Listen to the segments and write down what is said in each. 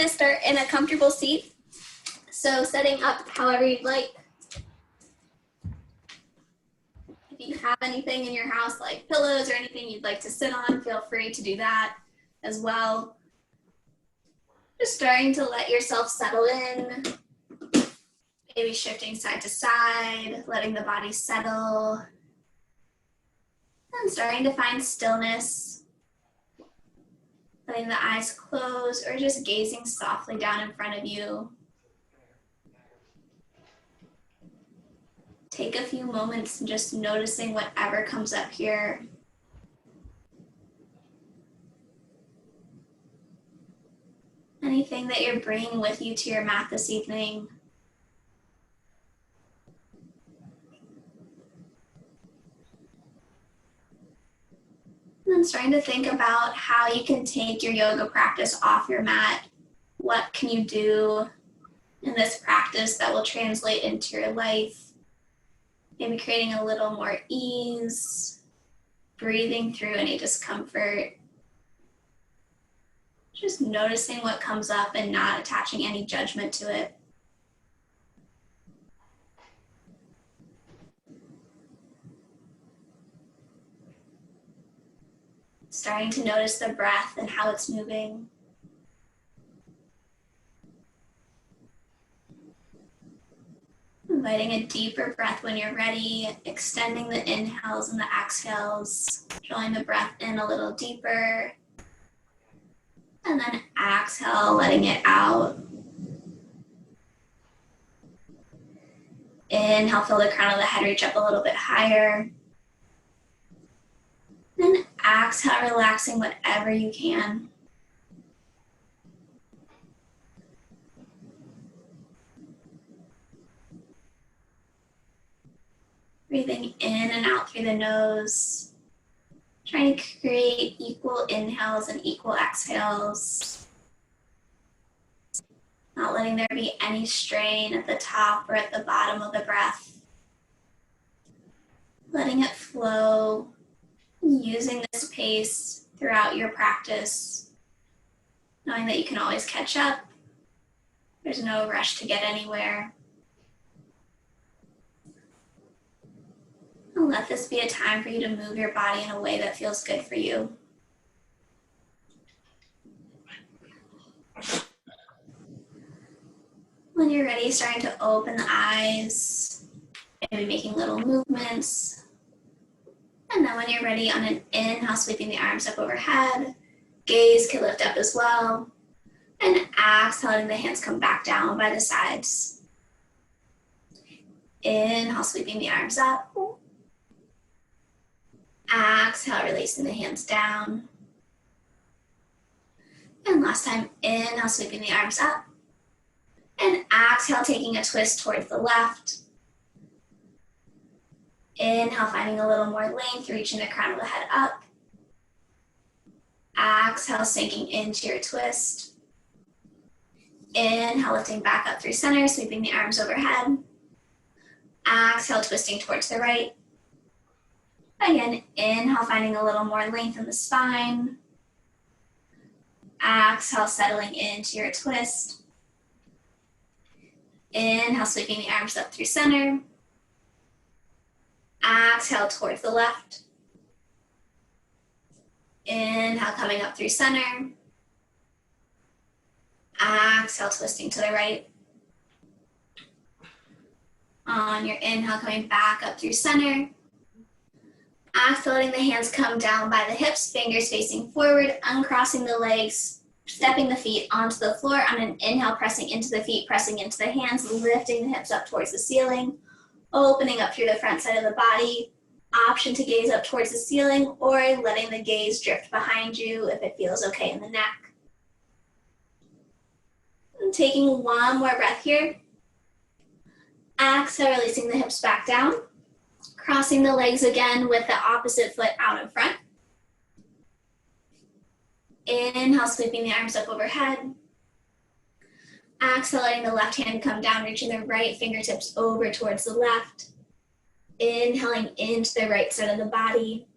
to start in a comfortable seat. So setting up however you'd like. If you have anything in your house like pillows or anything you'd like to sit on, feel free to do that as well. Just starting to let yourself settle in. Maybe shifting side to side, letting the body settle. And starting to find stillness. Letting the eyes close or just gazing softly down in front of you. Take a few moments and just noticing whatever comes up here. Anything that you're bringing with you to your mat this evening. And then starting to think about how you can take your yoga practice off your mat. What can you do in this practice that will translate into your life? Maybe creating a little more ease, breathing through any discomfort. Just noticing what comes up and not attaching any judgment to it. Starting to notice the breath and how it's moving. Inviting a deeper breath when you're ready, extending the inhales and the exhales, drawing the breath in a little deeper, and then exhale, letting it out. Inhale, feel the crown of the head reach up a little bit higher. Then exhale, relaxing whatever you can. Breathing in and out through the nose. Trying to create equal inhales and equal exhales. Not letting there be any strain at the top or at the bottom of the breath. Letting it flow. Using this pace throughout your practice. Knowing that you can always catch up. There's no rush to get anywhere. And let this be a time for you to move your body in a way that feels good for you. When you're ready, starting to open the eyes, maybe making little movements. And then when you're ready, on an inhale, sweeping the arms up overhead, gaze can lift up as well. And exhale, letting the hands come back down by the sides. Inhale, sweeping the arms up. Exhale, releasing the hands down. And last time, inhale, sweeping the arms up. And exhale, taking a twist towards the left. Inhale, finding a little more length, reaching the crown of the head up. Exhale, sinking into your twist. Inhale, lifting back up through center, sweeping the arms overhead. Exhale, twisting towards the right. Again, inhale, finding a little more length in the spine. Exhale, settling into your twist. Inhale, sweeping the arms up through center. Exhale, towards the left. Inhale, coming up through center. Exhale, twisting to the right. On your inhale, coming back up through center. Exhale, letting the hands come down by the hips, fingers facing forward, uncrossing the legs, stepping the feet onto the floor. On an inhale, pressing into the feet, pressing into the hands, lifting the hips up towards the ceiling, opening up through the front side of the body. Option to gaze up towards the ceiling or letting the gaze drift behind you if it feels okay in the neck. And taking one more breath here. Exhale, releasing the hips back down. Crossing the legs again with the opposite foot out in front. Inhale, sweeping the arms up overhead. Exhale, letting the left hand come down, reaching the right fingertips over towards the left. Inhaling into the right side of the body.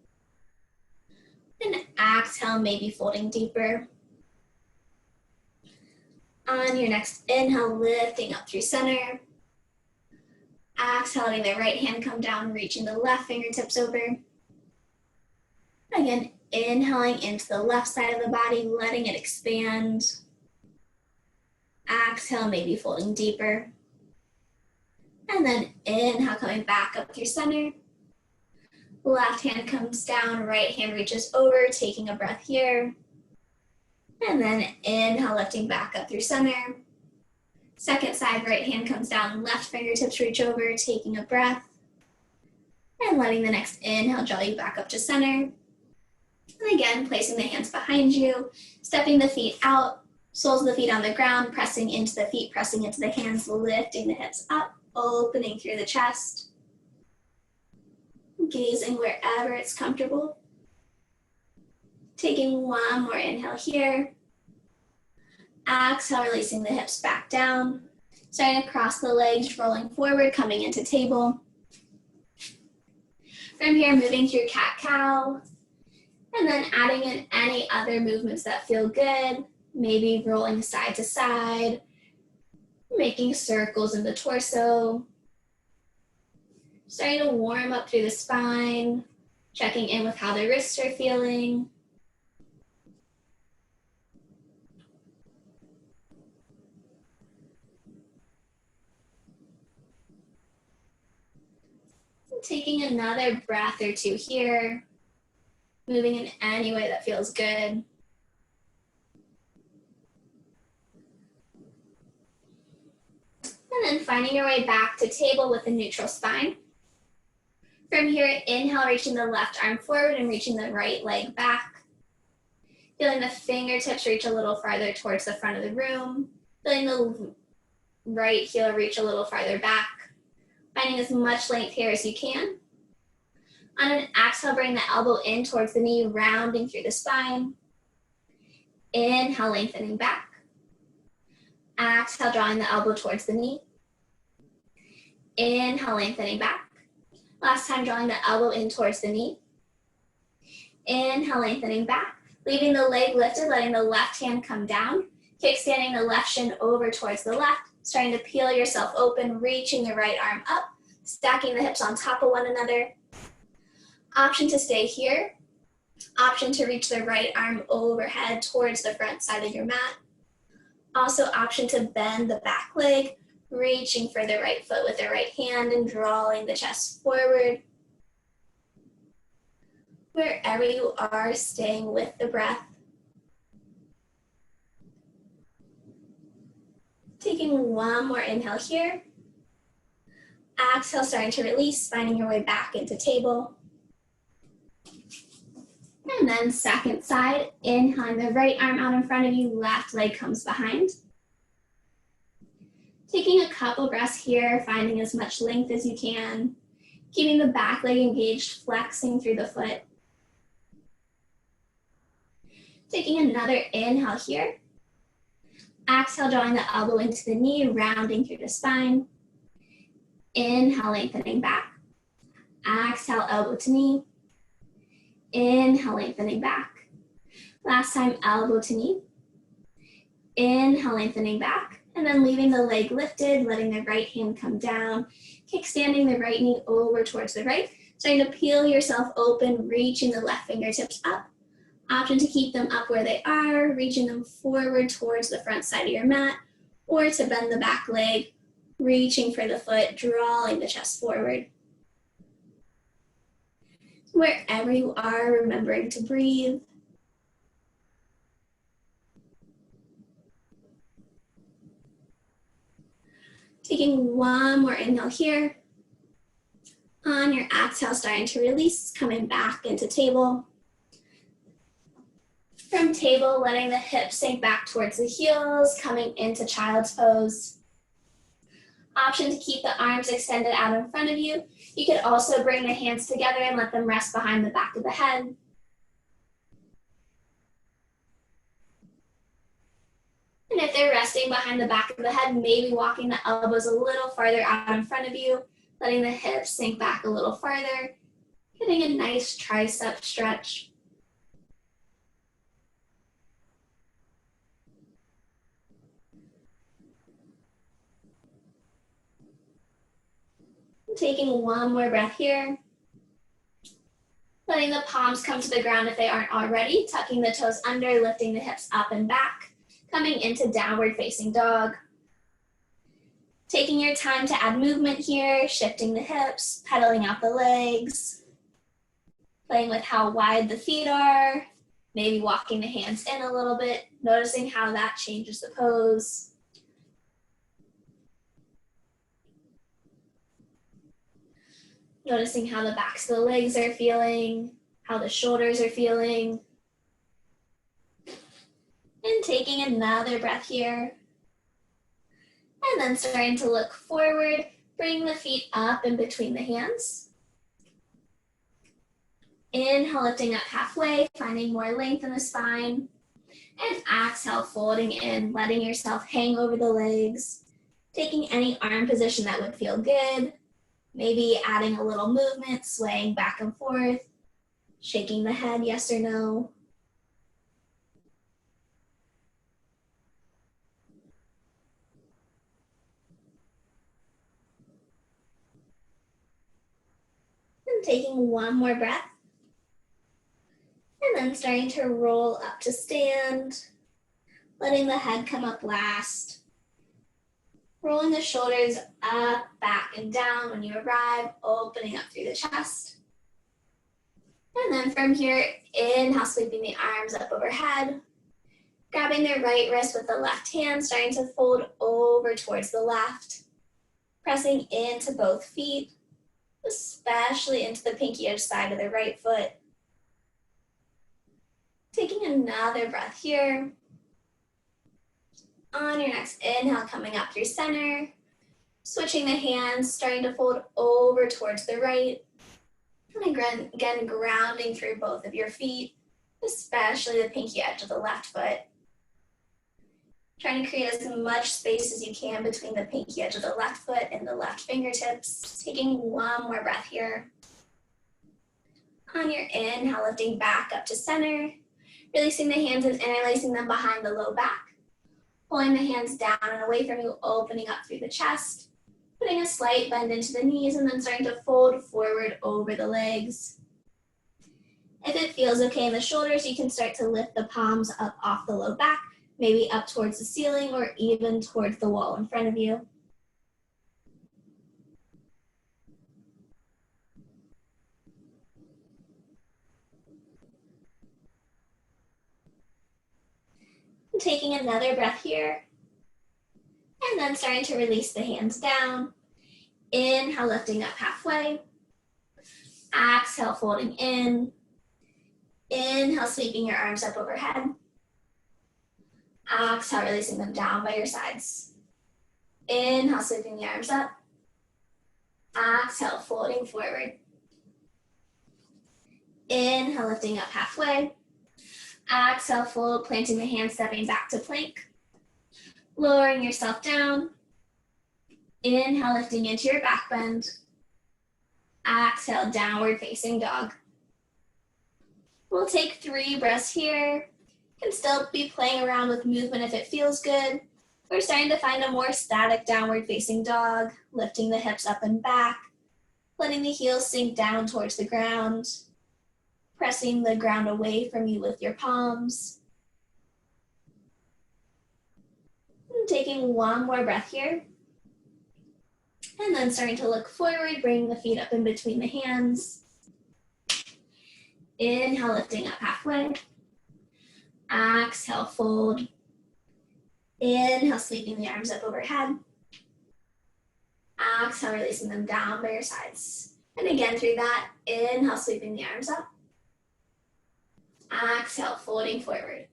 And exhale, maybe folding deeper. On your next inhale, lifting up through center. Exhale, letting the right hand come down, reaching the left fingertips over. Again, inhaling into the left side of the body, letting it expand. Exhale, maybe folding deeper. And then inhale, coming back up through center. Left hand comes down, right hand reaches over, taking a breath here. And then inhale, lifting back up through center. Second side, right hand comes down, left fingertips reach over, taking a breath. And letting the next inhale draw you back up to center. And again, placing the hands behind you, stepping the feet out, soles of the feet on the ground, pressing into the feet, pressing into the hands, lifting the hips up, opening through the chest. Gazing wherever it's comfortable. Taking one more inhale here. Exhale, releasing the hips back down. Starting to cross the legs, rolling forward, coming into table. From here, moving through cat-cow. And then adding in any other movements that feel good. Maybe rolling side to side, making circles in the torso. Starting to warm up through the spine, checking in with how the wrists are feeling. Taking another breath or two here, moving in any way that feels good. And then finding your way back to table with a neutral spine. From here, inhale, reaching the left arm forward and reaching the right leg back. Feeling the fingertips reach a little farther towards the front of the room. Feeling the right heel reach a little farther back. Finding as much length here as you can. On an exhale, bring the elbow in towards the knee, rounding through the spine. Inhale, lengthening back. Exhale, drawing the elbow towards the knee. Inhale, lengthening back. Last time, drawing the elbow in towards the knee. Inhale, lengthening back. Leaving the leg lifted, letting the left hand come down. Kickstanding the left shin over towards the left. Starting to peel yourself open, reaching the right arm up. Stacking the hips on top of one another. Option to stay here. Option to reach the right arm overhead towards the front side of your mat. Also option to bend the back leg, reaching for the right foot with the right hand and drawing the chest forward. Wherever you are, staying with the breath. Taking one more inhale here. Exhale, starting to release, finding your way back into table. And then second side, inhaling the right arm out in front of you, left leg comes behind. Taking a couple breaths here, finding as much length as you can. Keeping the back leg engaged, flexing through the foot. Taking another inhale here. Exhale, drawing the elbow into the knee, rounding through the spine. Inhale, lengthening back. Exhale, elbow to knee. Inhale, lengthening back. Last time, elbow to knee. Inhale, lengthening back. And then leaving the leg lifted, letting the right hand come down. Kickstanding the right knee over towards the right. Starting to peel yourself open, reaching the left fingertips up. Option to keep them up where they are, reaching them forward towards the front side of your mat, or to bend the back leg, reaching for the foot, drawing the chest forward. Wherever you are, remembering to breathe. Taking one more inhale here. On your exhale, starting to release, coming back into table. From table, letting the hips sink back towards the heels, coming into child's pose. Option to keep the arms extended out in front of you. You could also bring the hands together and let them rest behind the back of the head. And if they're resting behind the back of the head, maybe walking the elbows a little farther out in front of you, letting the hips sink back a little farther, getting a nice tricep stretch. Taking one more breath here. Letting the palms come to the ground if they aren't already, tucking the toes under, lifting the hips up and back, coming into downward facing dog. Taking your time to add movement here, shifting the hips, pedaling out the legs, playing with how wide the feet are, maybe walking the hands in a little bit, noticing how that changes the pose. Noticing how the backs of the legs are feeling, how the shoulders are feeling. And taking another breath here. And then starting to look forward, bring the feet up in between the hands. Inhale, lifting up halfway, finding more length in the spine. And exhale, folding in, letting yourself hang over the legs. Taking any arm position that would feel good. Maybe adding a little movement, swaying back and forth, shaking the head, yes or no. And taking one more breath. And then starting to roll up to stand, letting the head come up last. Rolling the shoulders up, back, and down when you arrive, opening up through the chest. And then from here, inhale, sweeping the arms up overhead, grabbing the right wrist with the left hand, starting to fold over towards the left, pressing into both feet, especially into the pinky edge side of the right foot. Taking another breath here. On your next inhale, coming up through center, switching the hands, starting to fold over towards the right. And again, grounding through both of your feet, especially the pinky edge of the left foot. Trying to create as much space as you can between the pinky edge of the left foot and the left fingertips. Taking one more breath here. On your inhale, lifting back up to center, releasing the hands and interlacing them behind the low back. Pulling the hands down and away from you, opening up through the chest, putting a slight bend into the knees, and then starting to fold forward over the legs. If it feels okay in the shoulders, you can start to lift the palms up off the low back, maybe up towards the ceiling or even towards the wall in front of you. Taking another breath here, and then starting to release the hands down. Inhale, lifting up halfway. Exhale, folding in. Inhale, sweeping your arms up overhead. Exhale, releasing them down by your sides. Inhale, sweeping the arms up. Exhale, folding forward. Inhale, lifting up halfway. Exhale, fold, planting the hands, stepping back to plank. Lowering yourself down. Inhale, lifting into your back bend. Exhale, downward facing dog. We'll take 3 breaths here. You can still be playing around with movement if it feels good. We're starting to find a more static downward facing dog, lifting the hips up and back, letting the heels sink down towards the ground, pressing the ground away from you with your palms. And taking one more breath here. And then starting to look forward, bringing the feet up in between the hands. Inhale, lifting up halfway. Exhale, fold. Inhale, sweeping the arms up overhead. Exhale, releasing them down by your sides. And again through that, inhale, sweeping the arms up. Exhale, folding forward.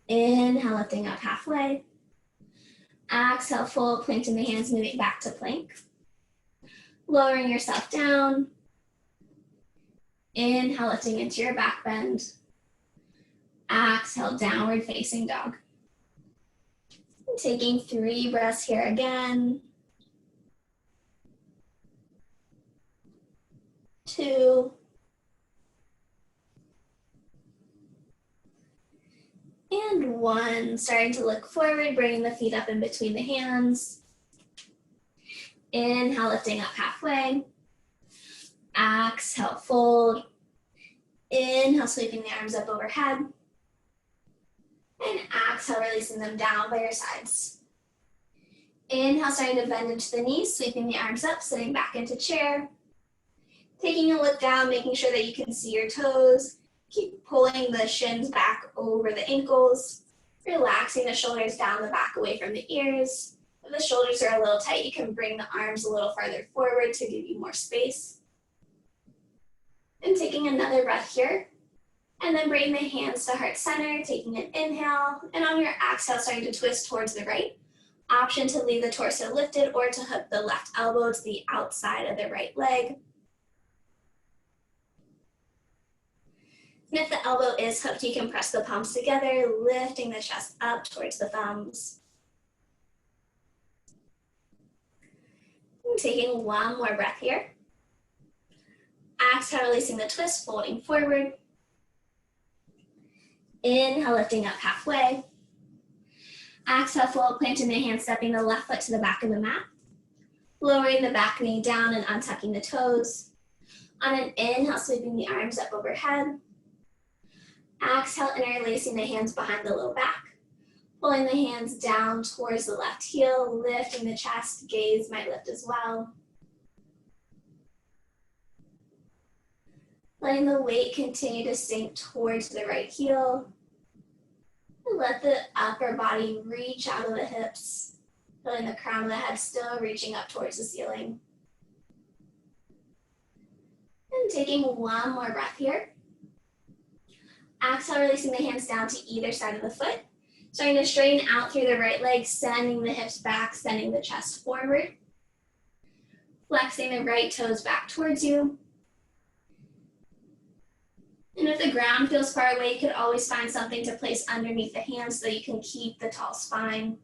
Inhale, lifting up halfway. Exhale, fold, planting the hands, moving back to plank. Lowering yourself down. Inhale, lifting into your back bend. Exhale, downward facing dog. Taking 3 breaths here again. 2. And one, starting to look forward, bringing the feet up in between the hands. Inhale, lifting up halfway. Exhale, fold. Inhale, sweeping the arms up overhead. And exhale, releasing them down by your sides. Inhale, starting to bend into the knees, sweeping the arms up, sitting back into chair. Taking a look down, making sure that you can see your toes. Keep pulling the shins back over the ankles. Relaxing the shoulders down the back away from the ears. If the shoulders are a little tight, you can bring the arms a little farther forward to give you more space. And taking another breath here. And then bring the hands to heart center, taking an inhale. And on your exhale, starting to twist towards the right. Option to leave the torso lifted or to hook the left elbow to the outside of the right leg. And if the elbow is hooked, you can press the palms together, lifting the chest up towards the thumbs. And taking one more breath here. Exhale, releasing the twist, folding forward. Inhale, lifting up halfway. Exhale, fold, planting the hands, stepping the left foot to the back of the mat. Lowering the back knee down and untucking the toes. On an inhale, sweeping the arms up overhead. Exhale, interlacing the hands behind the low back. Pulling the hands down towards the left heel, lifting the chest, gaze might lift as well. Letting the weight continue to sink towards the right heel. And let the upper body reach out of the hips, feeling the crown of the head still reaching up towards the ceiling. And taking one more breath here. Exhale, releasing the hands down to either side of the foot. Starting to straighten out through the right leg, sending the hips back, sending the chest forward. Flexing the right toes back towards you. And if the ground feels far away, you could always find something to place underneath the hands so that you can keep the tall spine.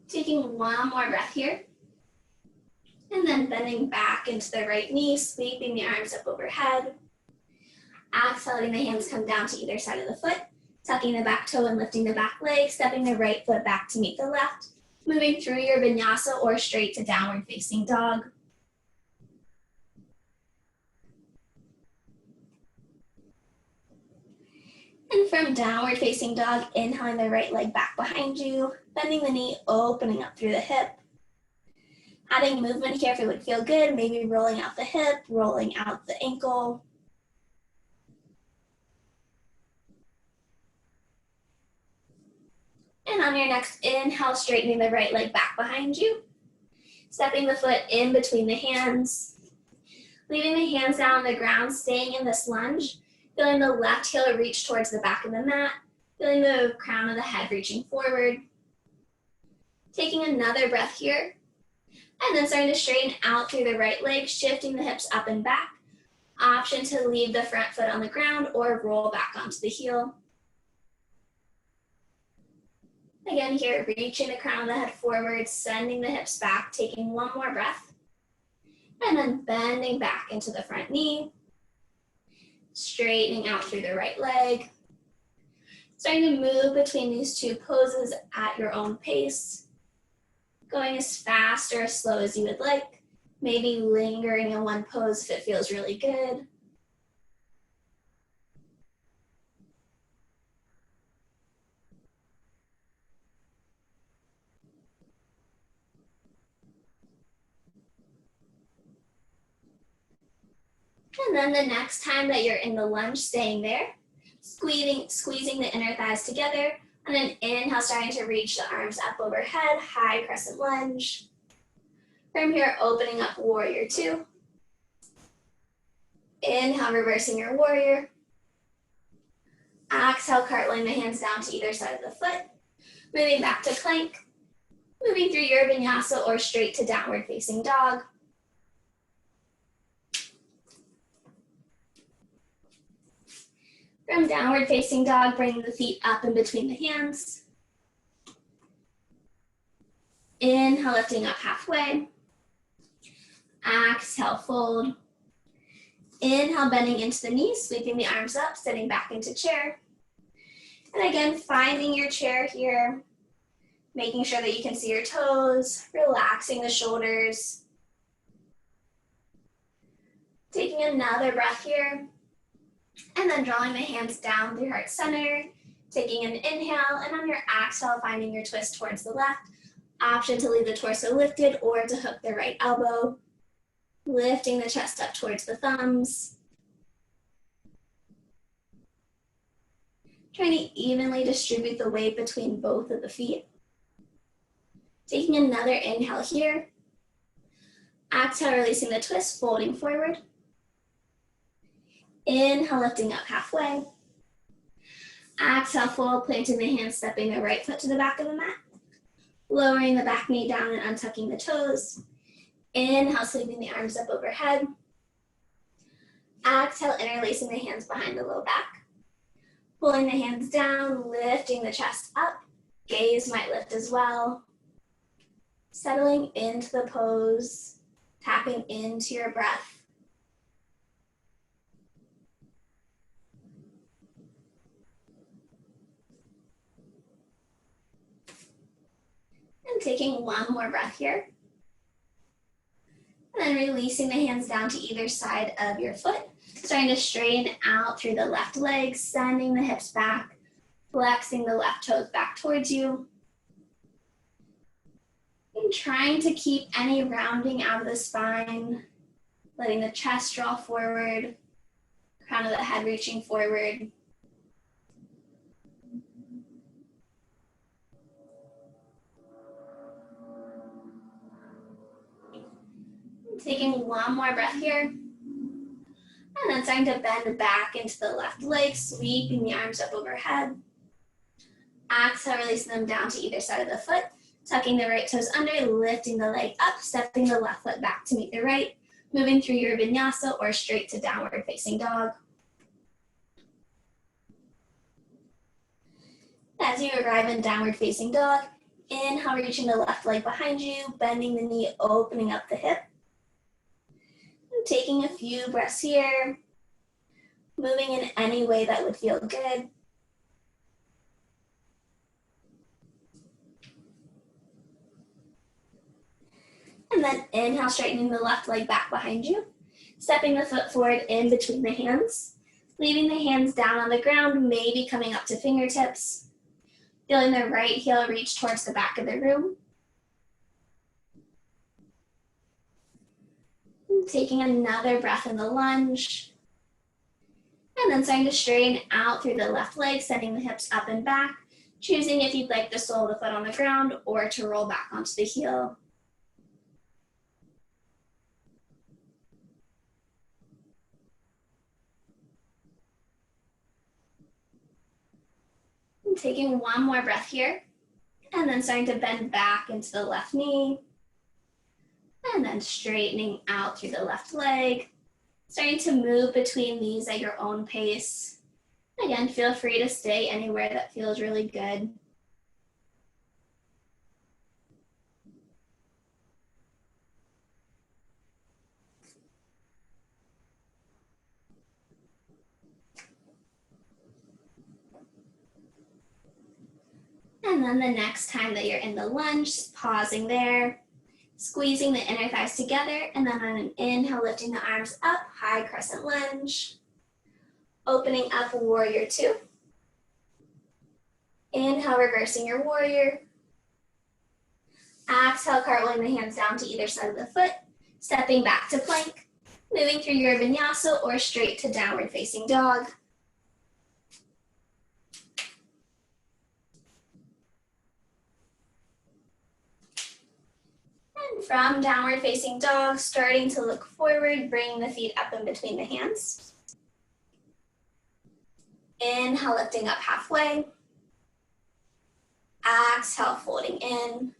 Taking one more breath here. And then bending back into the right knee, sweeping the arms up overhead. Exhale, letting the hands come down to either side of the foot, tucking the back toe and lifting the back leg, stepping the right foot back to meet the left, moving through your vinyasa or straight to downward facing dog. And from downward facing dog, inhaling the right leg back behind you, bending the knee, opening up through the hip. Adding movement here if it would feel good, maybe rolling out the hip, rolling out the ankle. And on your next inhale, straightening the right leg back behind you. Stepping the foot in between the hands. Leaving the hands down on the ground, staying in this lunge. Feeling the left heel reach towards the back of the mat. Feeling the crown of the head reaching forward. Taking another breath here. And then starting to straighten out through the right leg, shifting the hips up and back. Option to leave the front foot on the ground or roll back onto the heel. Again here, reaching the crown of the head forward, sending the hips back, taking one more breath. And then bending back into the front knee. Straightening out through the right leg. Starting to move between these two poses at your own pace. Going as fast or as slow as you would like. Maybe lingering in one pose if it feels really good. And then the next time that you're in the lunge, staying there, squeezing the inner thighs together, and then inhale, starting to reach the arms up overhead, high crescent lunge. From here, opening up warrior two. Inhale, reversing your warrior. Exhale, cartwheeling the hands down to either side of the foot. Moving back to plank. Moving through your vinyasa or straight to downward facing dog. From downward facing dog, bringing the feet up in between the hands. Inhale, lifting up halfway. Exhale, fold. Inhale, bending into the knees, sweeping the arms up, sitting back into chair. And again, finding your chair here, making sure that you can see your toes, relaxing the shoulders. Taking another breath here, and then drawing the hands down through heart center, taking an inhale, and on your exhale, finding your twist towards the left. Option to leave the torso lifted or to hook the right elbow, lifting the chest up towards the thumbs. Trying to evenly distribute the weight between both of the feet. Taking another inhale here. Exhale, releasing the twist, folding forward. Inhale, lifting up halfway. Exhale, fold, planting the hands, stepping the right foot to the back of the mat. Lowering the back knee down and untucking the toes. Inhale, sweeping the arms up overhead. Exhale, interlacing the hands behind the low back. Pulling the hands down, lifting the chest up. Gaze might lift as well. Settling into the pose, tapping into your breath. And taking one more breath here. And then releasing the hands down to either side of your foot. Starting to straighten out through the left leg, sending the hips back, flexing the left toes back towards you. And trying to keep any rounding out of the spine, letting the chest draw forward, crown of the head reaching forward. Taking one more breath here. And then starting to bend back into the left leg, sweeping the arms up overhead. Exhale, releasing them down to either side of the foot, tucking the right toes under, lifting the leg up, stepping the left foot back to meet the right, moving through your vinyasa or straight to downward facing dog. As you arrive in downward facing dog, inhale, reaching the left leg behind you, bending the knee, opening up the hip. And taking a few breaths here, moving in any way that would feel good. And then inhale, straightening the left leg back behind you, stepping the foot forward in between the hands, leaving the hands down on the ground, maybe coming up to fingertips, feeling the right heel reach towards the back of the room. And taking another breath in the lunge. And then starting to straighten out through the left leg, sending the hips up and back, choosing if you'd like to sole the foot on the ground or to roll back onto the heel. And taking one more breath here, and then starting to bend back into the left knee, and then straightening out through the left leg, starting to move between these at your own pace. Again, feel free to stay anywhere that feels really good. And then the next time that you're in the lunge, just pausing there, squeezing the inner thighs together, and then on an inhale, lifting the arms up, high crescent lunge. Opening up, warrior two. Inhale, reversing your warrior. Exhale, cartwheeling the hands down to either side of the foot, stepping back to plank, moving through your vinyasa or straight to downward facing dog. And from downward facing dog, starting to look forward, bringing the feet up in between the hands. Inhale, lifting up halfway. Exhale, folding in.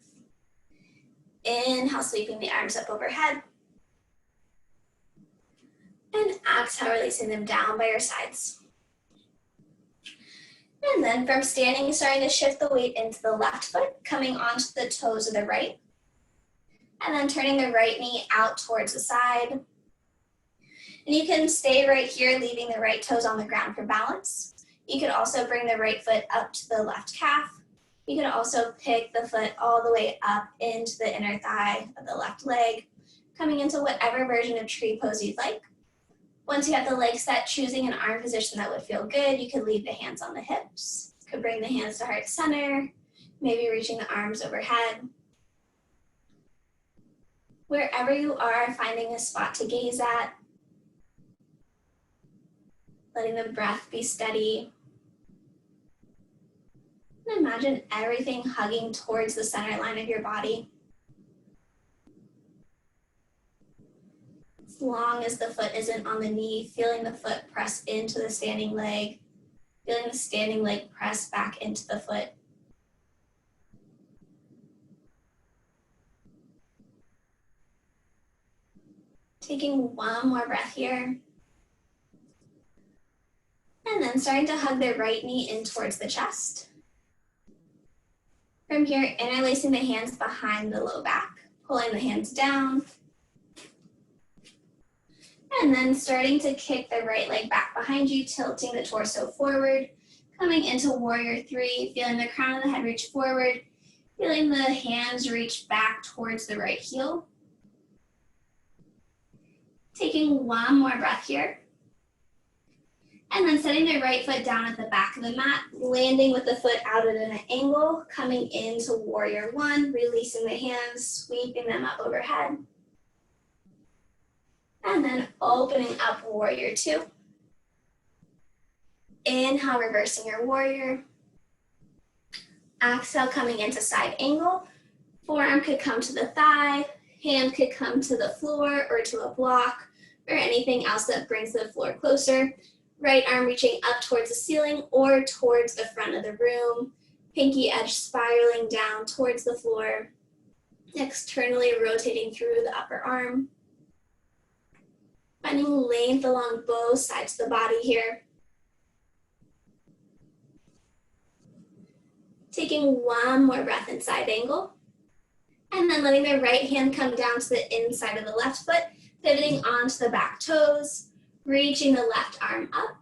Inhale, sweeping the arms up overhead. And exhale, releasing them down by your sides. And then from standing, starting to shift the weight into the left foot, coming onto the toes of the right. And then turning the right knee out towards the side. And you can stay right here, leaving the right toes on the ground for balance. You could also bring the right foot up to the left calf. You could also pick the foot all the way up into the inner thigh of the left leg, coming into whatever version of tree pose you'd like. Once you have the legs set, choosing an arm position that would feel good, you could leave the hands on the hips. You could bring the hands to heart center, maybe reaching the arms overhead. Wherever you are, finding a spot to gaze at, letting the breath be steady. And imagine everything hugging towards the center line of your body. As long as the foot isn't on the knee, feeling the foot press into the standing leg, feeling the standing leg press back into the foot. Taking one more breath here. And then starting to hug the right knee in towards the chest. From here, interlacing the hands behind the low back, pulling the hands down. And then starting to kick the right leg back behind you, tilting the torso forward, coming into warrior three, feeling the crown of the head reach forward, feeling the hands reach back towards the right heel. Taking one more breath here. And then setting the right foot down at the back of the mat, landing with the foot out at an angle, coming into warrior one, releasing the hands, sweeping them up overhead. And then opening up warrior two. Inhale, reversing your warrior. Exhale, coming into side angle. Forearm could come to the thigh, hand could come to the floor or to a block, or anything else that brings the floor closer. Right arm reaching up towards the ceiling or towards the front of the room. Pinky edge spiraling down towards the floor. Externally rotating through the upper arm. Finding length along both sides of the body here. Taking one more breath in side angle. And then letting the right hand come down to the inside of the left foot, pivoting onto the back toes. Reaching the left arm up,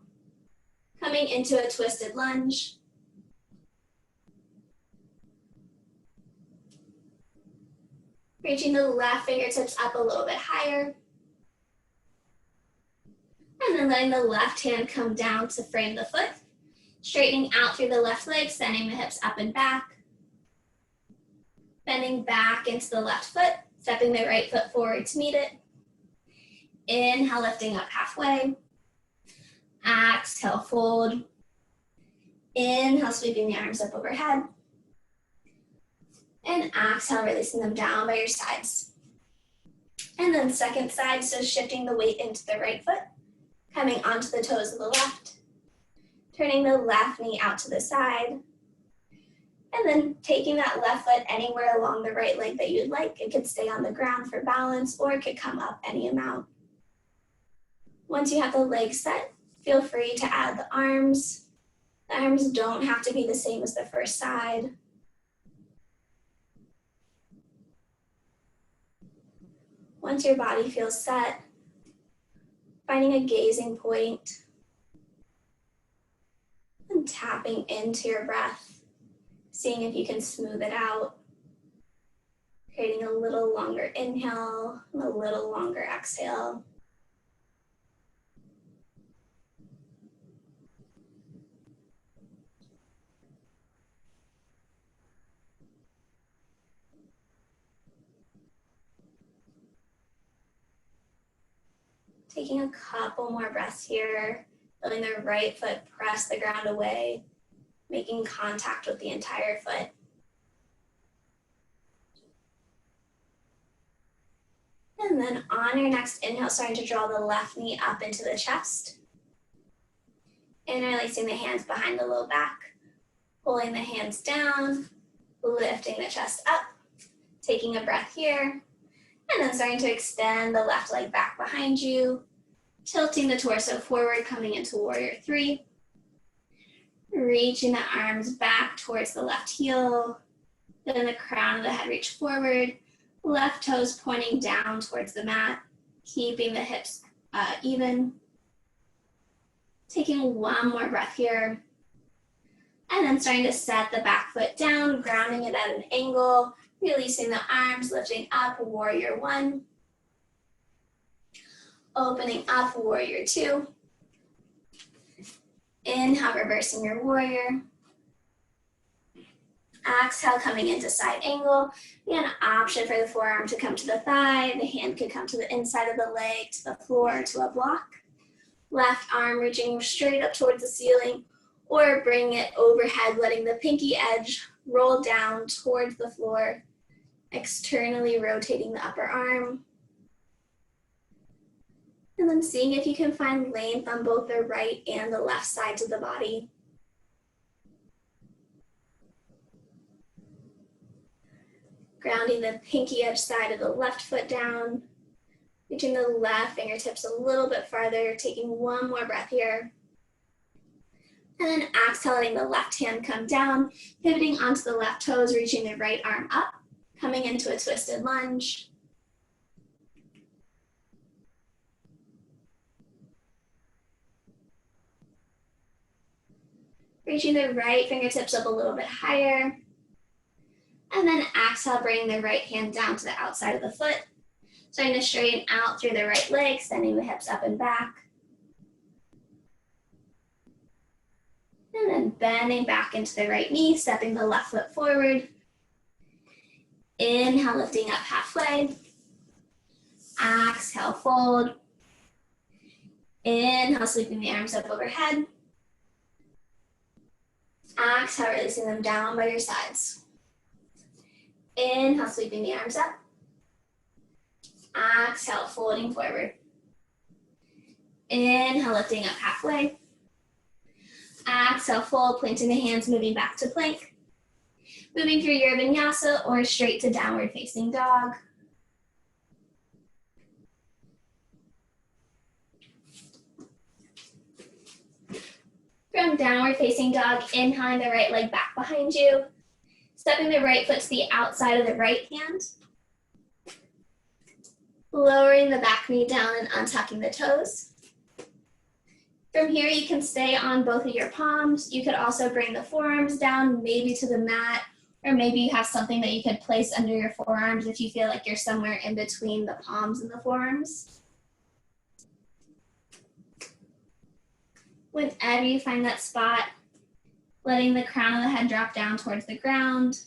coming into a twisted lunge. Reaching the left fingertips up a little bit higher. And then letting the left hand come down to frame the foot. Straightening out through the left leg, sending the hips up and back. Bending back into the left foot, stepping the right foot forward to meet it. Inhale, lifting up halfway. Exhale, fold. Inhale, sweeping the arms up overhead. And exhale, releasing them down by your sides. And then second side, so shifting the weight into the right foot, coming onto the toes of the left, turning the left knee out to the side, and then taking that left foot anywhere along the right leg that you'd like. It could stay on the ground for balance, or it could come up any amount. Once you have the legs set, feel free to add the arms. The arms don't have to be the same as the first side. Once your body feels set, finding a gazing point and tapping into your breath, seeing if you can smooth it out, creating a little longer inhale and a little longer exhale. Taking a couple more breaths here, feeling the right foot press the ground away, making contact with the entire foot. And then on your next inhale, starting to draw the left knee up into the chest. Interlacing the hands behind the low back, pulling the hands down, lifting the chest up, taking a breath here, and then starting to extend the left leg back behind you, tilting the torso forward, coming into warrior three. Reaching the arms back towards the left heel, then the crown of the head reach forward, left toes pointing down towards the mat, keeping the hips even. Taking one more breath here. And then starting to set the back foot down, grounding it at an angle, releasing the arms, lifting up, warrior one. Opening up, warrior two. Inhale, reversing your warrior. Exhale, coming into side angle. You have an option for the forearm to come to the thigh. The hand could come to the inside of the leg, to the floor, to a block. Left arm reaching straight up towards the ceiling, or bring it overhead, letting the pinky edge roll down towards the floor, externally rotating the upper arm. And then seeing if you can find length on both the right and the left sides of the body. Grounding the pinky edge side of the left foot down, reaching the left fingertips a little bit farther, taking one more breath here. And then exhaling the left hand come down, pivoting onto the left toes, reaching the right arm up, coming into a twisted lunge. Reaching the right fingertips up a little bit higher. And then exhale, bringing the right hand down to the outside of the foot. Starting to straighten out through the right leg, sending the hips up and back. And then bending back into the right knee, stepping the left foot forward. Inhale, lifting up halfway. Exhale, fold. Inhale, sweeping the arms up overhead. Exhale, releasing them down by your sides. Inhale, sweeping the arms up. Exhale, folding forward. Inhale, lifting up halfway. Exhale, fold, planting the hands, moving back to plank. Moving through your vinyasa or straight to downward facing dog. From downward facing dog, inhaling the right leg back behind you. Stepping the right foot to the outside of the right hand. Lowering the back knee down and untucking the toes. From here, you can stay on both of your palms. You could also bring the forearms down, maybe to the mat, or maybe you have something that you could place under your forearms if you feel like you're somewhere in between the palms and the forearms. Whenever you find that spot, letting the crown of the head drop down towards the ground,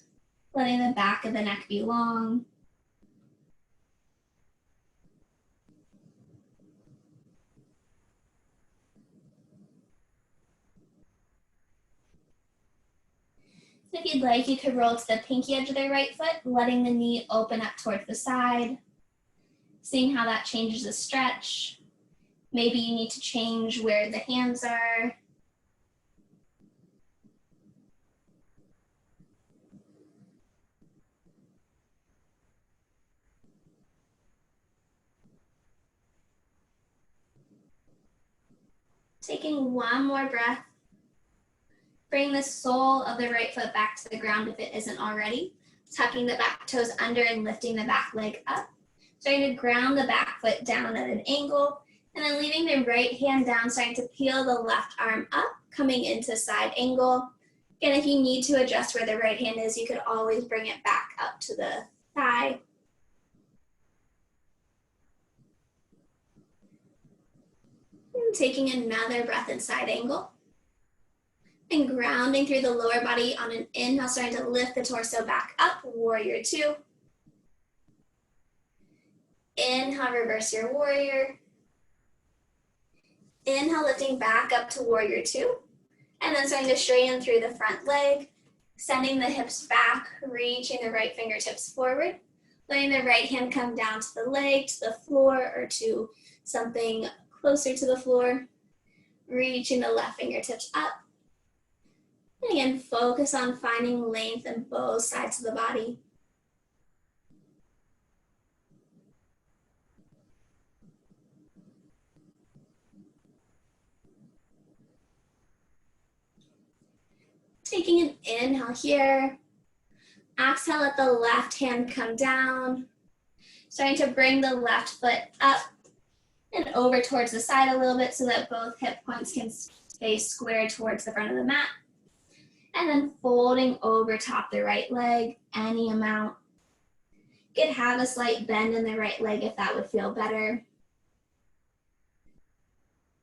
letting the back of the neck be long. If you'd like, you could roll to the pinky edge of the right foot, letting the knee open up towards the side, seeing how that changes the stretch. Maybe you need to change where the hands are. Taking one more breath. Bring the sole of the right foot back to the ground if it isn't already. Tucking the back toes under and lifting the back leg up. Starting to ground the back foot down at an angle. And then leaving the right hand down, starting to peel the left arm up, coming into side angle. Again, if you need to adjust where the right hand is, you could always bring it back up to the thigh. And taking another breath in side angle. And grounding through the lower body on an inhale, starting to lift the torso back up, warrior two. Inhale, reverse your warrior. Inhale, lifting back up to warrior two. And then starting to straighten through the front leg, sending the hips back, reaching the right fingertips forward, letting the right hand come down to the leg, to the floor, or to something closer to the floor, reaching the left fingertips up. And again, focus on finding length in both sides of the body. Taking an inhale here. Exhale, let the left hand come down. Starting to bring the left foot up. And over towards the side a little bit so that both hip points can face square towards the front of the mat. And then folding over top the right leg, any amount. You could have a slight bend in the right leg if that would feel better.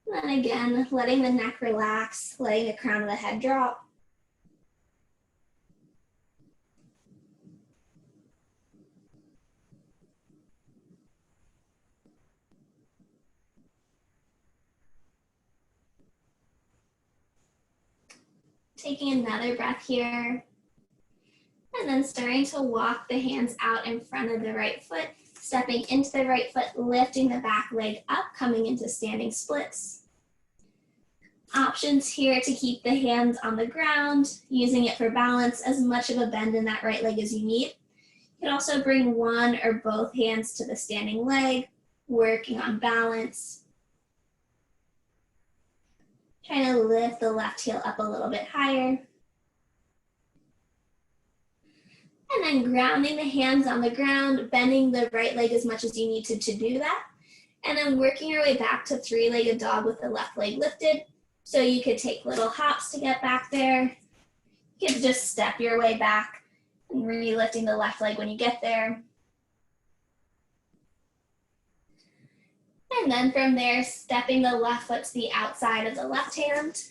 And then again, letting the neck relax, letting the crown of the head drop. Taking another breath here. And then starting to walk the hands out in front of the right foot, stepping into the right foot, lifting the back leg up, coming into standing splits. Options here to keep the hands on the ground, using it for balance, as much of a bend in that right leg as you need. You can also bring one or both hands to the standing leg, working on balance. Trying to lift the left heel up a little bit higher. And then grounding the hands on the ground, bending the right leg as much as you need to do that. And then working your way back to three-legged dog with the left leg lifted. So you could take little hops to get back there. You could just step your way back and re-lifting the left leg when you get there. And then from there, stepping the left foot to the outside of the left hand.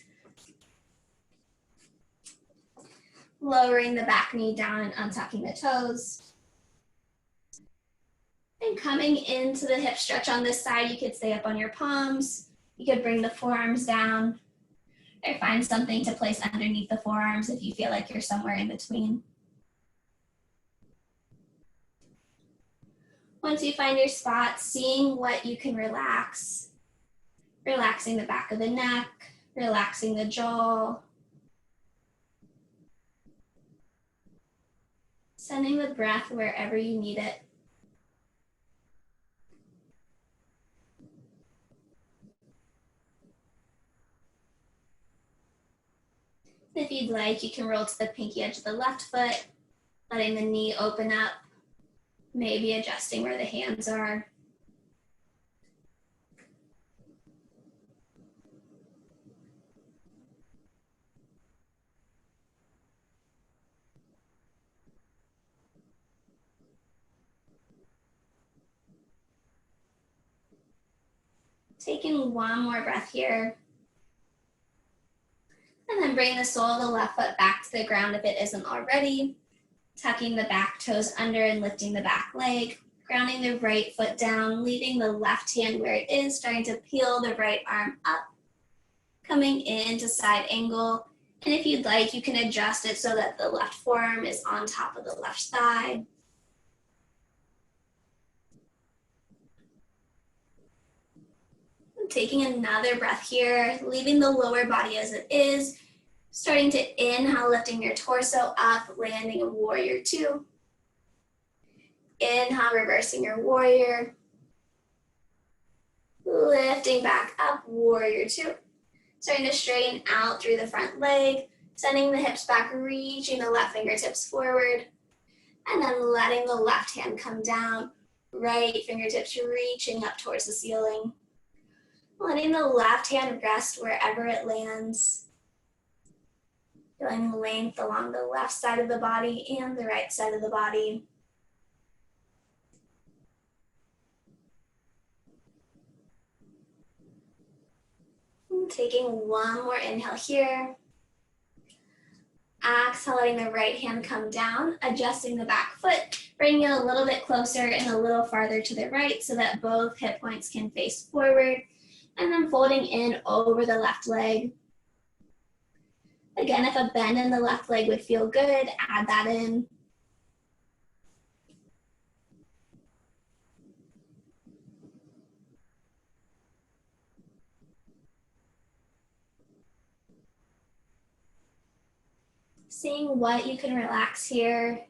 Lowering the back knee down and untucking the toes. And coming into the hip stretch on this side, you could stay up on your palms. You could bring the forearms down or find something to place underneath the forearms if you feel like you're somewhere in between. Once you find your spot, seeing what you can relax. Relaxing the back of the neck, relaxing the jaw. Sending the breath wherever you need it. If you'd like, you can roll to the pinky edge of the left foot, letting the knee open up, maybe adjusting where the hands are. Taking one more breath here. And then bring the sole of the left foot back to the ground if it isn't already. Tucking the back toes under and lifting the back leg. Grounding the right foot down, leaving the left hand where it is, starting to peel the right arm up. Coming into side angle. And if you'd like, you can adjust it so that the left forearm is on top of the left thigh. Taking another breath here, leaving the lower body as it is, starting to inhale, lifting your torso up, landing a warrior two. Inhale, reversing your warrior. Lifting back up, warrior two. Starting to straighten out through the front leg, sending the hips back, reaching the left fingertips forward, and then letting the left hand come down, right fingertips reaching up towards the ceiling. Letting the left hand rest wherever it lands. Feeling length along the left side of the body and the right side of the body. And taking one more inhale here. Exhale, letting the right hand come down, adjusting the back foot, bringing it a little bit closer and a little farther to the right so that both hip points can face forward. And then folding in over the left leg. Again, if a bend in the left leg would feel good, add that in. Seeing what you can relax here.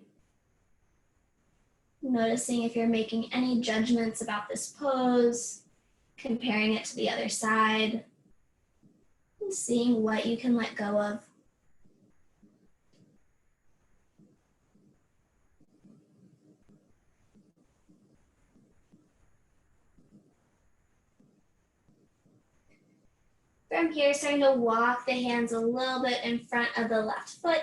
Noticing if you're making any judgments about this pose. Comparing it to the other side, and seeing what you can let go of. From here, starting to walk the hands a little bit in front of the left foot,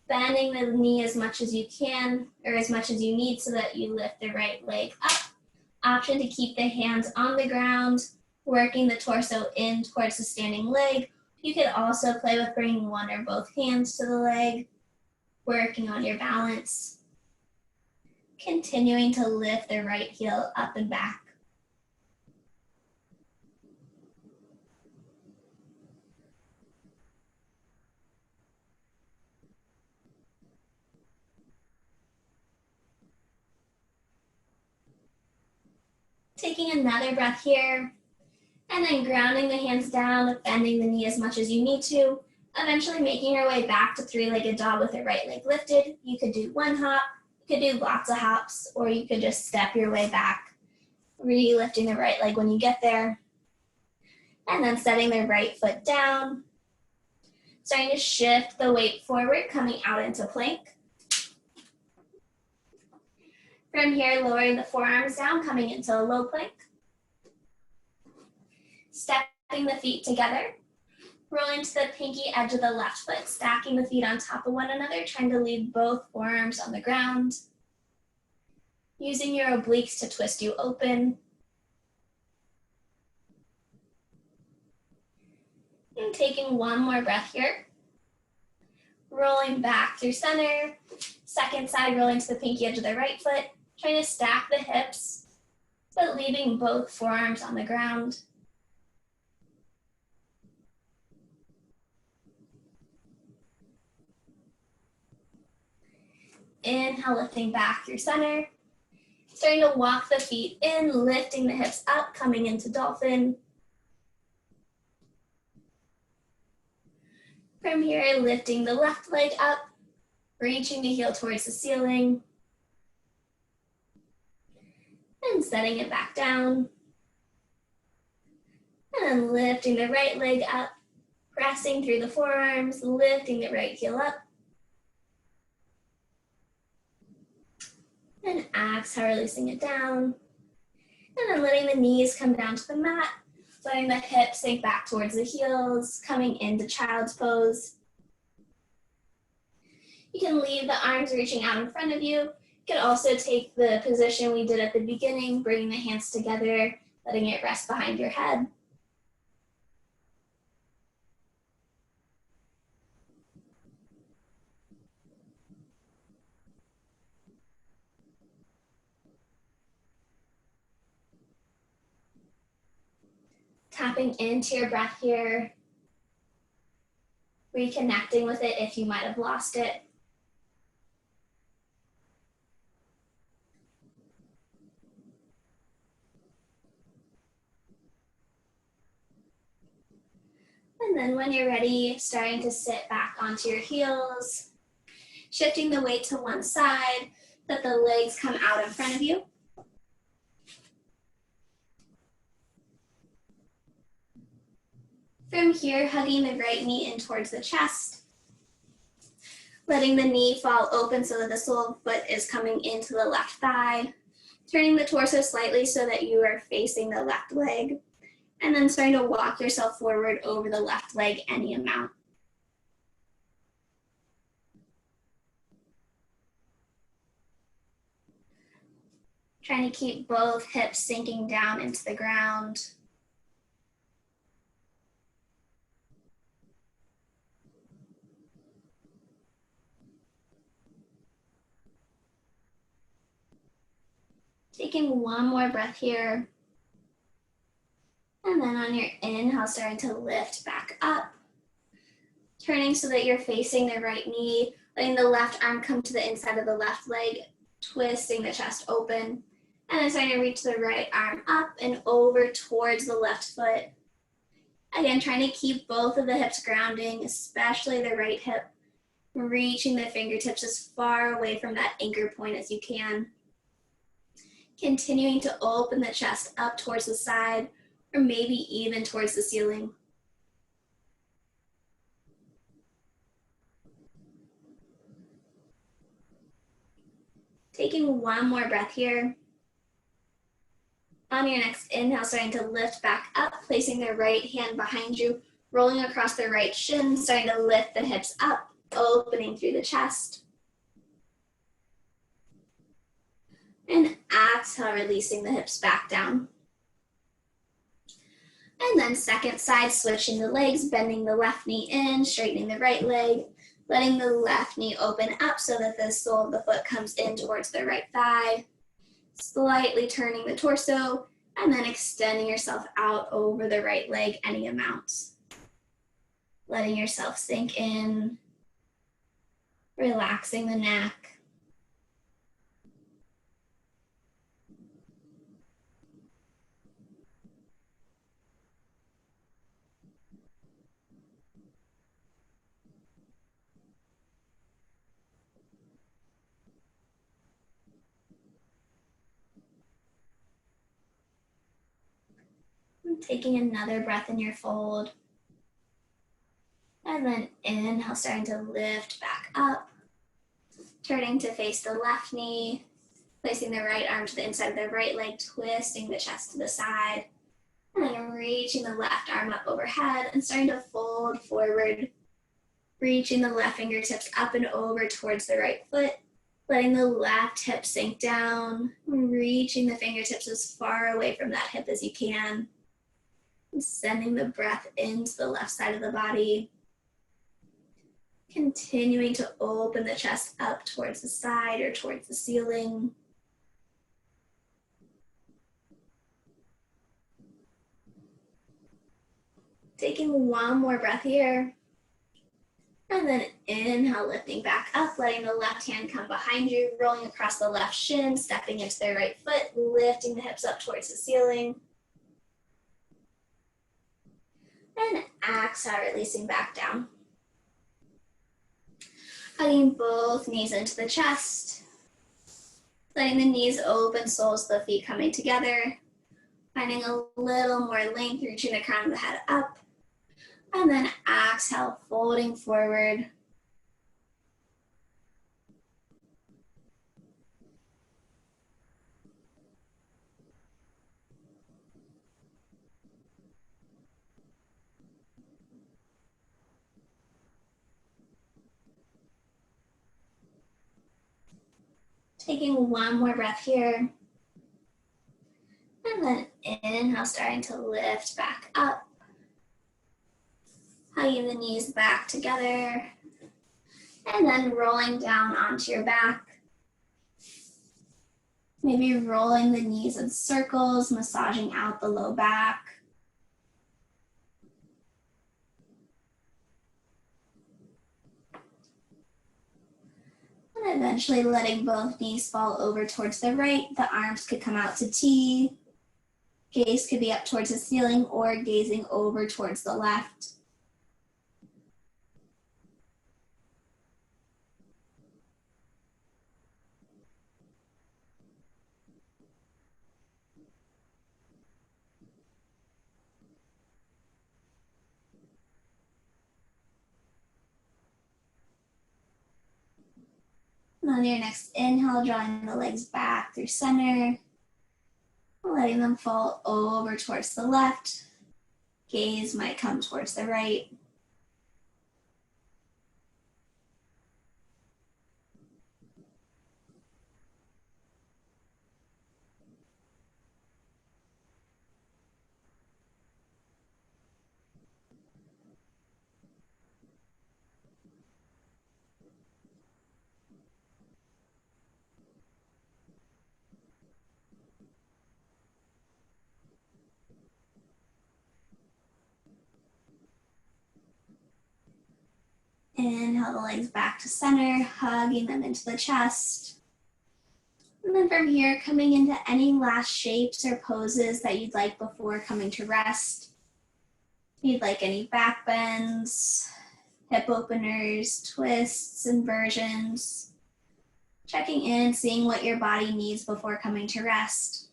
bending the knee as much as you can, or as much as you need so that you lift the right leg up. Option to keep the hands on the ground, working the torso in towards the standing leg. You could also play with bringing one or both hands to the leg, working on your balance. Continuing to lift the right heel up and back. Taking another breath here, and then grounding the hands down, bending the knee as much as you need to, eventually making your way back to three-legged dog with the right leg lifted. You could do one hop, you could do lots of hops, or you could just step your way back, re-lifting the right leg when you get there, and then setting the right foot down, starting to shift the weight forward, coming out into plank. From here, lowering the forearms down, coming into a low plank. Stepping the feet together, rolling to the pinky edge of the left foot, stacking the feet on top of one another, trying to leave both forearms on the ground. Using your obliques to twist you open. And taking one more breath here. Rolling back through center. Second side, rolling to the pinky edge of the right foot, trying to stack the hips, but leaving both forearms on the ground. Inhale, lifting back through center. Starting to walk the feet in, lifting the hips up, coming into dolphin. From here, lifting the left leg up, reaching the heel towards the ceiling. And setting it back down. And then lifting the right leg up, pressing through the forearms, lifting the right heel up. And exhale, releasing it down. And then letting the knees come down to the mat, letting the hips sink back towards the heels, coming into child's pose. You can leave the arms reaching out in front of you. You can also take the position we did at the beginning, bringing the hands together, letting it rest behind your head. Tapping into your breath here, reconnecting with it if you might have lost it. And then when you're ready, starting to sit back onto your heels, shifting the weight to one side, let the legs come out in front of you. From here, hugging the right knee in towards the chest, letting the knee fall open so that the sole of the foot is coming into the left thigh, turning the torso slightly so that you are facing the left leg, and then starting to walk yourself forward over the left leg any amount. Trying to keep both hips sinking down into the ground. Taking one more breath here. And then on your inhale, starting to lift back up. Turning so that you're facing the right knee, letting the left arm come to the inside of the left leg, twisting the chest open. And then starting to reach the right arm up and over towards the left foot. Again, trying to keep both of the hips grounding, especially the right hip, reaching the fingertips as far away from that anchor point as you can. Continuing to open the chest up towards the side, or maybe even towards the ceiling. Taking one more breath here. On your next inhale, starting to lift back up, placing the right hand behind you, Rolling across the right shin, starting to lift the hips up, opening through the chest. And exhale, releasing the hips back down. And then second side, switching the legs, bending the left knee in, straightening the right leg, letting the left knee open up so that the sole of the foot comes in towards the right thigh, slightly turning the torso, and then extending yourself out over the right leg any amount. Letting yourself sink in, relaxing the neck. And taking another breath in your fold. And then inhale, starting to lift back up. Turning to face the left knee, placing the right arm to the inside of the right leg, twisting the chest to the side. And then reaching the left arm up overhead and starting to fold forward, reaching the left fingertips up and over towards the right foot, letting the left hip sink down, reaching the fingertips as far away from that hip as you can, and sending the breath into the left side of the body, continuing to open the chest up towards the side or towards the ceiling. Taking one more breath here. And then inhale, lifting back up, letting the left hand come behind you, rolling across the left shin, stepping into the right foot, lifting the hips up towards the ceiling. And exhale, releasing back down. Hugging both knees into the chest. Letting the knees open, soles of the feet coming together. Finding a little more length, reaching the crown of the head up. And then exhale, folding forward. Taking one more breath here. And then inhale, starting to lift back up. Hugging the knees back together. And then rolling down onto your back. Maybe rolling the knees in circles, massaging out the low back. And eventually letting both knees fall over towards the right. The arms could come out to T. Gaze could be up towards the ceiling or gazing over towards the left. And on your next inhale, drawing the legs back through center. Letting them fall over towards the left. Gaze might come towards the right. Inhale the legs back to center, hugging them into the chest. And then from here, coming into any last shapes or poses that you'd like before coming to rest. If you'd like any back bends, hip openers, twists, inversions. Checking in, seeing what your body needs before coming to rest.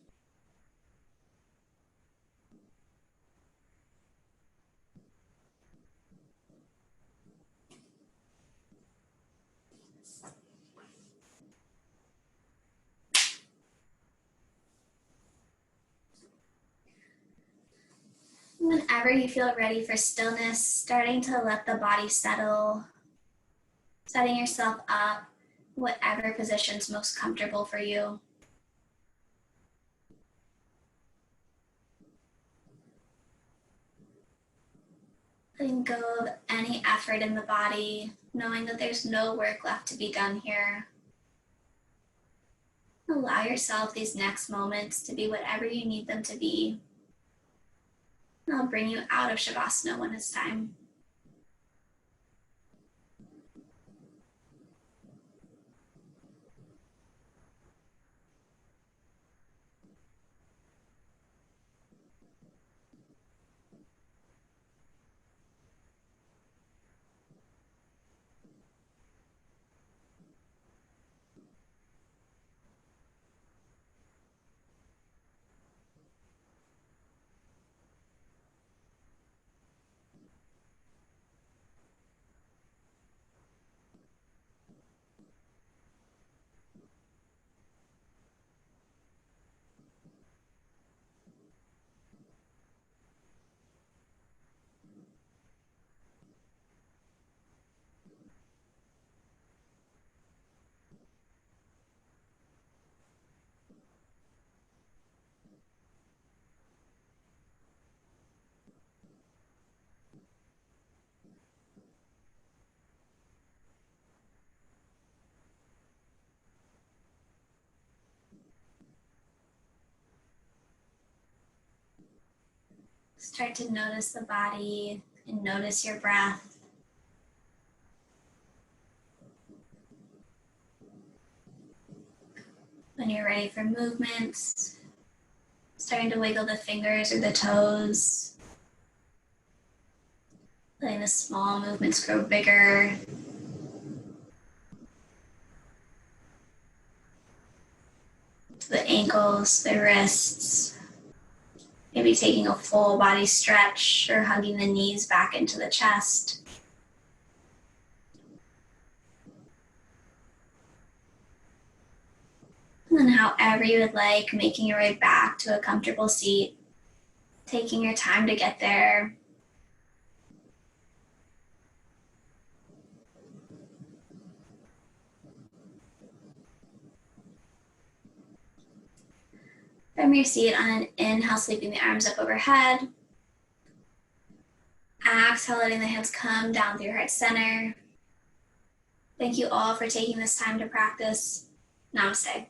And then Whenever you feel ready for stillness, starting to let the body settle, setting yourself up, whatever position's most comfortable for you. Letting go of any effort in the body, knowing that there's no work left to be done here. Allow yourself these next moments to be whatever you need them to be. And I'll bring you out of Shavasana when it's time. Start to notice the body and notice your breath. When you're ready for movements, starting to wiggle the fingers or the toes, letting the small movements grow bigger. The ankles, the wrists, maybe taking a full body stretch or hugging the knees back into the chest. And then however you would like, making your way back to a comfortable seat, taking your time to get there. From your seat, on an inhale, sweeping the arms up overhead. Exhale, letting the hands come down through your heart center. Thank you all for taking this time to practice. Namaste.